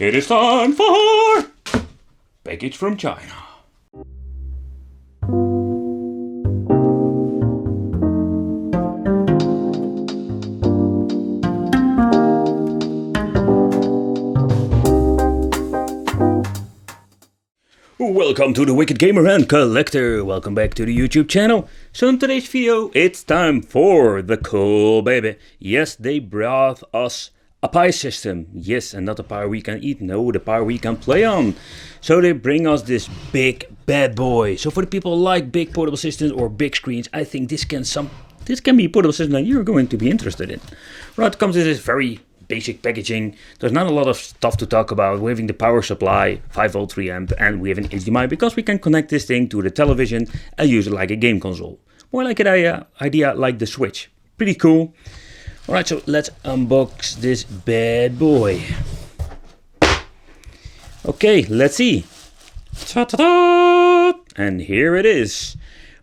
It is time for package from China. Welcome to the Wicked Gamer and Collector. Welcome back to the YouTube channel. So in today's video, it's time for the cool baby. Yes, they brought us a Pi system. Yes, and not a Pi we can eat. No, the Pi we can play on. So they bring us this big bad boy. So for the people who like big portable systems or big screens, I think this can be a portable system that you're going to be interested in. Right, it comes in this very basic packaging. There's not a lot of stuff to talk about. We're having the power supply, 5V 3 amp, and we have an HDMI because we can connect this thing to the television and use it like a game console. More like an idea like the Switch. Pretty cool. Alright, so let's unbox this bad boy. Okay, let's see. Ta-ta-da! And here it is.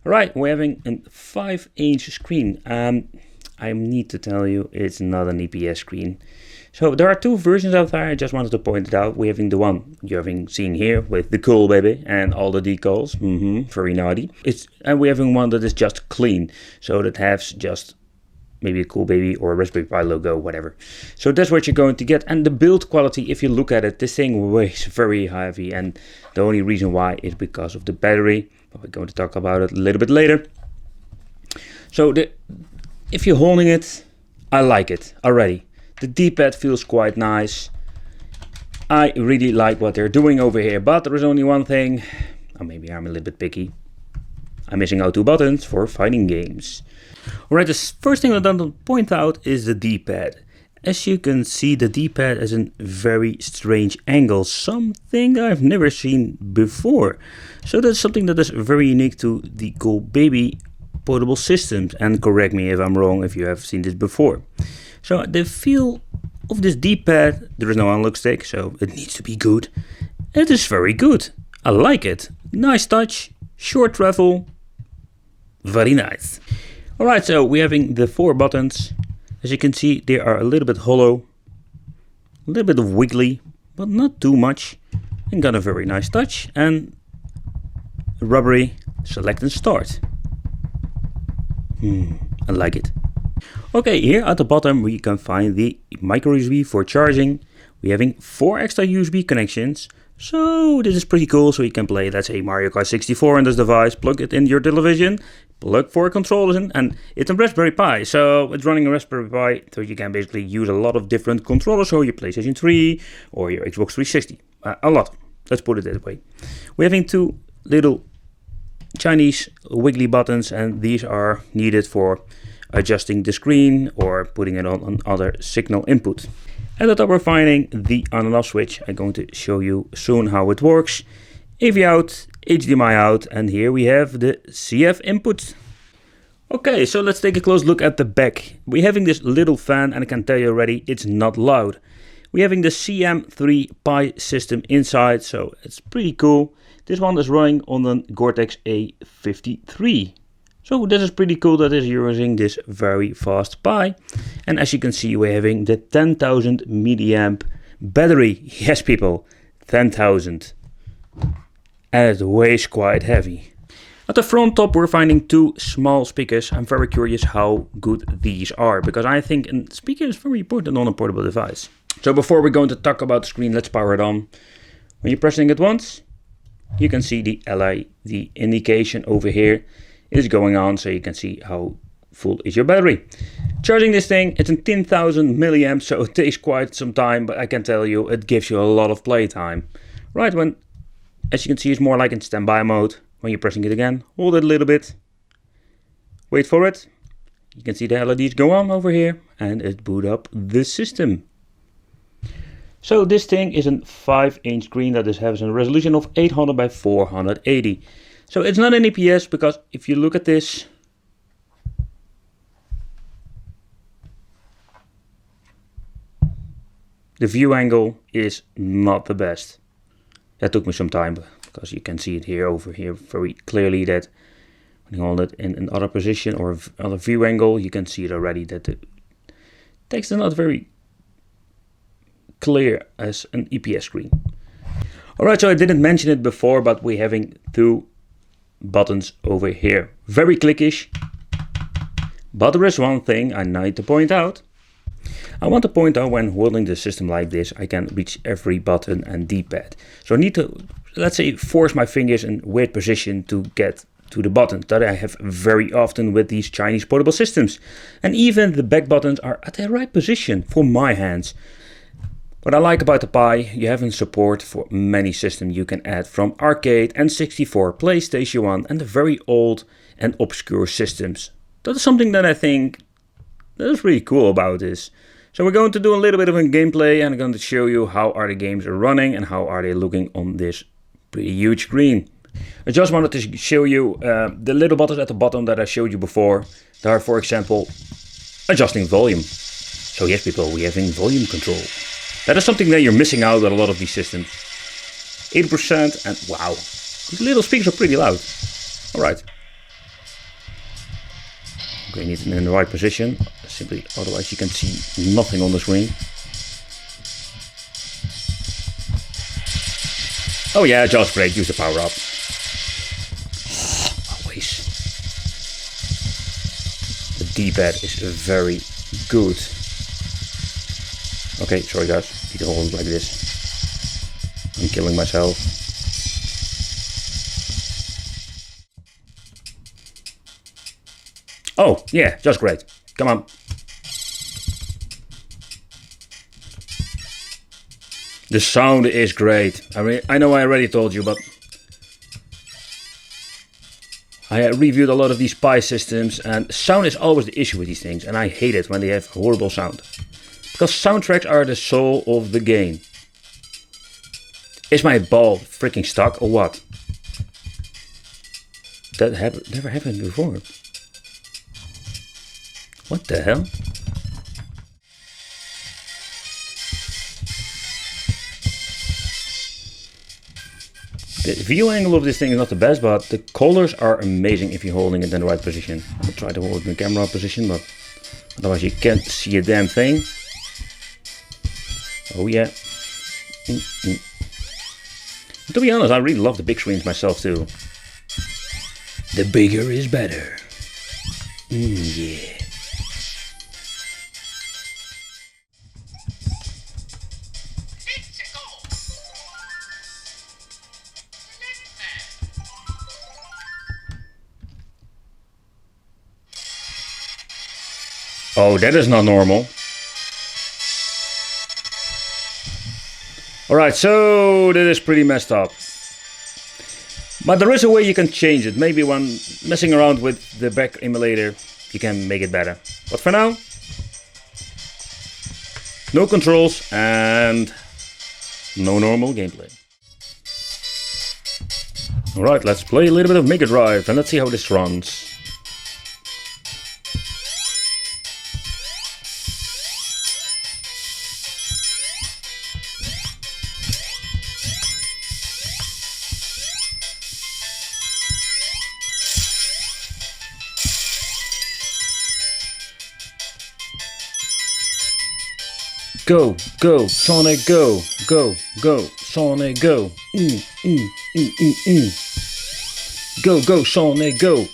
Alright, we're having a 5-inch screen. I need to tell you, it's not an EPS screen. So there are two versions out there. I just wanted to point it out. We're having the one you're having seen here with the cool baby and all the decals. Very naughty. And we're having one that is just clean. So that has just maybe a cool baby or a Raspberry Pi logo, whatever. So that's what you're going to get. And the build quality, if you look at it, this thing weighs very heavy. And the only reason why is because of the battery. But we're going to talk about it a little bit later. So if you're holding it, I like it already. The D-pad feels quite nice. I really like what they're doing over here, but there is only one thing. Or maybe I'm a little bit picky. I'm missing out 2 buttons for fighting games. Alright, the first thing I want to point out is the D-pad. As you can see, the D-pad is a very strange angle, something I've never seen before. So that's something that is very unique to the cool baby portable systems, and correct me if I'm wrong if you have seen this before. So the feel of this D-pad, there is no analog stick, so it needs to be good. It is very good. I like it. Nice touch, short travel, very nice. Alright, so we're having the 4 buttons. As you can see, they are a little bit hollow, a little bit of wiggly, but not too much. And got a very nice touch and rubbery select and start. I like it. Okay, here at the bottom we can find the micro USB for charging. We're having 4 extra USB connections. So this is pretty cool. So you can play, let's say, Mario Kart 64 on this device, plug it in your television, plug 4 controllers in, and it's a Raspberry Pi. So it's running a Raspberry Pi, so you can basically use a lot of different controllers. So your PlayStation 3 or your Xbox 360. A lot. Let's put it that way. We're having 2 little Chinese wiggly buttons, and these are needed for adjusting the screen or putting it on other signal input. At the top we're finding the on and off switch. I'm going to show you soon how it works. AV out, HDMI out, and here we have the CF input. Okay, so let's take a close look at the back. We're having this little fan, and I can tell you already it's not loud. We're having the CM3 Pi system inside, so it's pretty cool. This one is running on the Cortex A53. So this is pretty cool that is using this very fast Pi. And as you can see, we're having the 10,000 milliamp battery. Yes, people, 10,000. And it weighs quite heavy. At the front top, we're finding 2 small speakers. I'm very curious how good these are, because I think a speaker is very important on a portable device. So before we're going to talk about the screen, let's power it on. When you're pressing it once, you can see the LED indication over here is going on, so you can see how full is your battery. Charging this thing, it's a 10,000 milliamps, so it takes quite some time, but I can tell you it gives you a lot of playtime. Right, as you can see, it's more like in standby mode. When you're pressing it again, hold it a little bit, wait for it. You can see the LEDs go on over here, and it boot up the system. So this thing is a 5-inch screen that has a resolution of 800 by 480. So it's not an EPS, because if you look at this, the view angle is not the best. That took me some time, because you can see it here over here very clearly that when you hold it in another position or other view angle, you can see it already that the text is not very clear as an EPS screen. Alright, so I didn't mention it before, but we're having two buttons over here. Very clickish. But there is one thing I need to point out. I want to point out when holding the system like this, I can reach every button and D-pad. So I need to, let's say, force my fingers in weird position to get to the buttons that I have very often with these Chinese portable systems. And even the back buttons are at the right position for my hands. What I like about the Pi, you have support for many systems you can add from arcade, N64, PlayStation 1 and the very old and obscure systems. That is something that I think that is really cool about this. So we're going to do a little bit of a gameplay and I'm going to show you how are the games running and how are they looking on this pretty huge screen. I just wanted to show you the little buttons at the bottom that I showed you before. There are, for example, adjusting volume. So yes people, we're having volume control. That is something that you're missing out on a lot of these systems. 80% and wow, these little speakers are pretty loud. Alright. Okay, need it in the right position, simply otherwise you can see nothing on the screen. Oh yeah, just great, use the power up. Always. The D-pad is very good. Okay, sorry guys, need to hold it like this. I'm killing myself. Oh, yeah, just great. Come on. The sound is great. I mean, I know I already told you, but I reviewed a lot of these Pi systems and sound is always the issue with these things and I hate it when they have horrible sound. Because soundtracks are the soul of the game. Is my ball freaking stuck or what? That never happened before. What the hell? The view angle of this thing is not the best, but the colors are amazing if you're holding it in the right position. I'll try to hold it in the camera position, but otherwise you can't see a damn thing. Oh yeah. To be honest, I really love the big screens myself too. The bigger is better. Yeah. Oh, that is not normal. Alright, so that is pretty messed up. But there is a way you can change it. Maybe when messing around with the back emulator, you can make it better. But for now, no controls and no normal gameplay. Alright, let's play a little bit of Mega Drive and let's see how this runs. Go, go, Sonic, go, go, go, Sonic, go. Go, go, Sonic, go.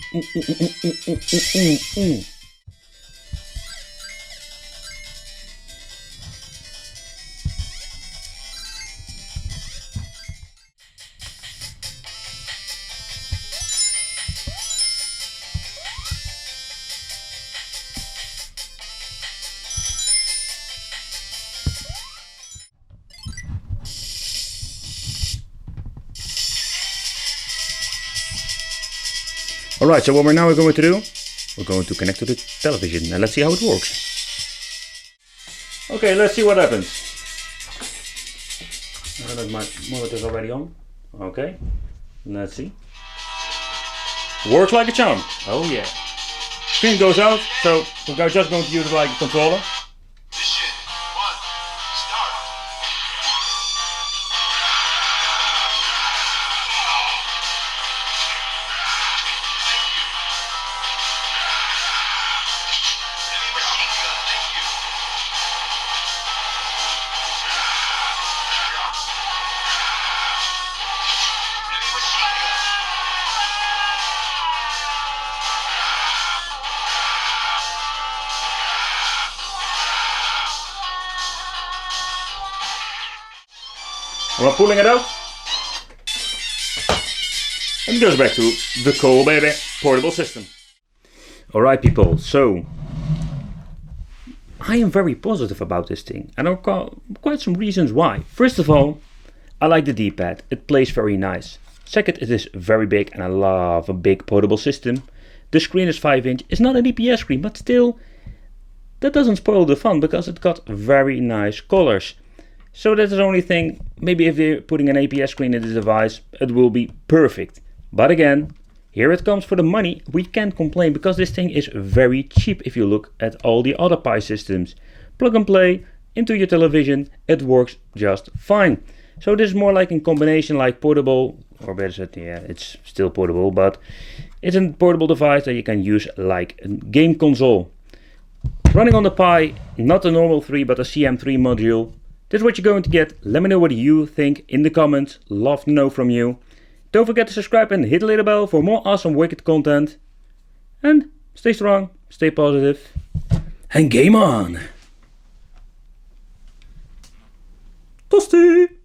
Alright, so what we're now going to do, we're going to connect to the television and let's see how it works. Okay, let's see what happens. Now that my monitor is already on. Okay, let's see. Works like a charm. Oh yeah. Screen goes out, so we're just going to use it like a controller. We're pulling it out. And it goes back to the cool baby portable system. Alright people, so I am very positive about this thing, and I've got quite some reasons why. First of all, I like the D-pad, it plays very nice. Second, it is very big and I love a big portable system. The screen is 5-inch, it's not an EPS screen, but still, that doesn't spoil the fun because it got very nice colors. So that's the only thing, maybe if they're putting an APS screen in the device, it will be perfect. But again, here it comes for the money, we can't complain because this thing is very cheap if you look at all the other Pi systems. Plug and play into your television, it works just fine. So this is more like a combination like portable, or better said, yeah, it's still portable, but it's a portable device that you can use like a game console. Running on the Pi, not the normal 3 but a CM3 module. This is what you're going to get. Let me know what you think in the comments, love to know from you. Don't forget to subscribe and hit the little bell for more awesome Wicked content. And stay strong, stay positive, and game on! Toasty!